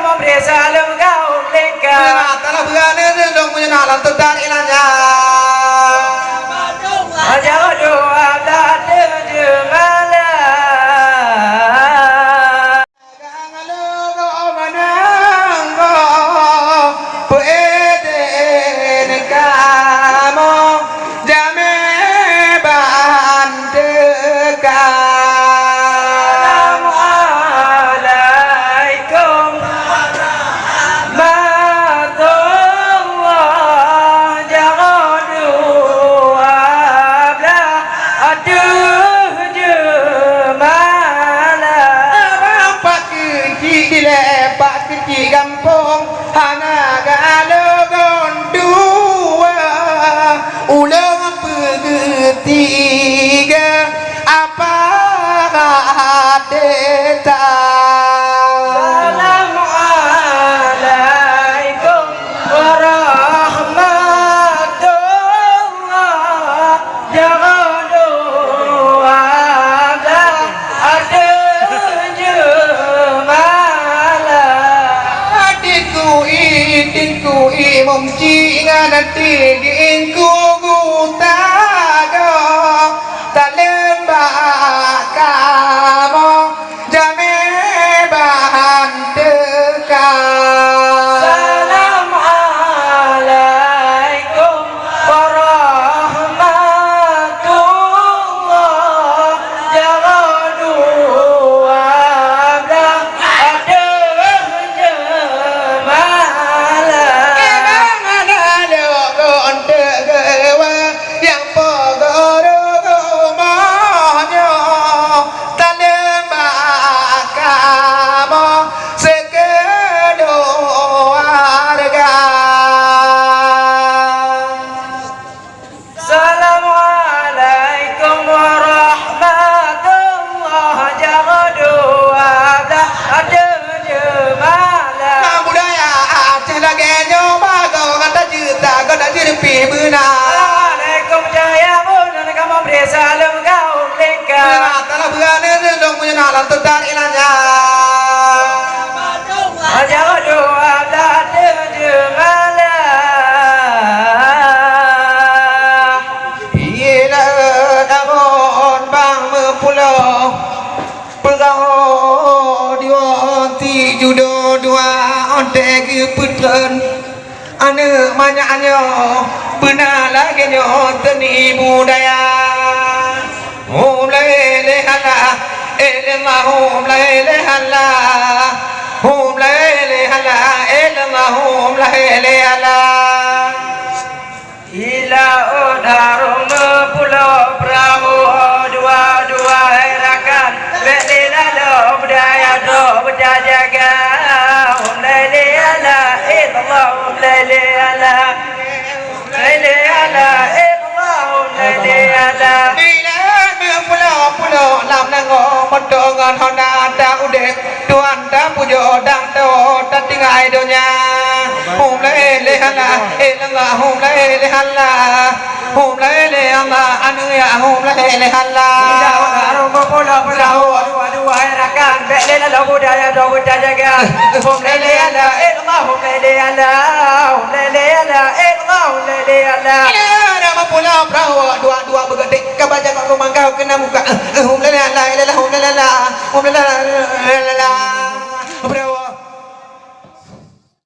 memberi salam kaum lingkar. Tanah berani dong punya nalar tentang ilahnya. Jangan doa tak terjemalah. Kampung hana galogon dua ulang bertiga apa adeta. Assalamualaikum warahmatullah. Jangan doa dah ada Idinku imam cina nanti ingku gutago talembak kamu jame bahan dekat. Assalamualaikum warahmatullah. Jangan doa dah ada Assalamualaikum cahaya Bunda, kamu beri salam kaum lingkar. Tanah berani dong punya nalar tentang ilahnya. Jangan doa tak terjemalah. Ialah namun bang mempulau perau diwanti judo dua ontek putran ane manyaknya benar lagi nyo teni budaya. Hum lele hala elah hum lele hala hum lele hala elah hum lele hala. Ila udarum pulau perahu dua-dua herakan belila lo budaya do berjaga. Hum lele hala ilallah hum lele hala lele hala ilallah hum lele hala. Pulau lam nango mentongan hona da udek tuan da pujo dang to ta tingai donya. Hum lele hala elah hum lele hala hum lele hala anu ya hum lele hala. Ila udarum pulau perahu dua-dua herakan belila lo budaya do berjaga. Hum lele hala ilallah hum lele hala hum lele hala ilallah hum lele hala. Nama pulau perahu dua-dua bergedik kebaca kau rumah kau kena muka. Hum lele hala elah hum lele hala hum lele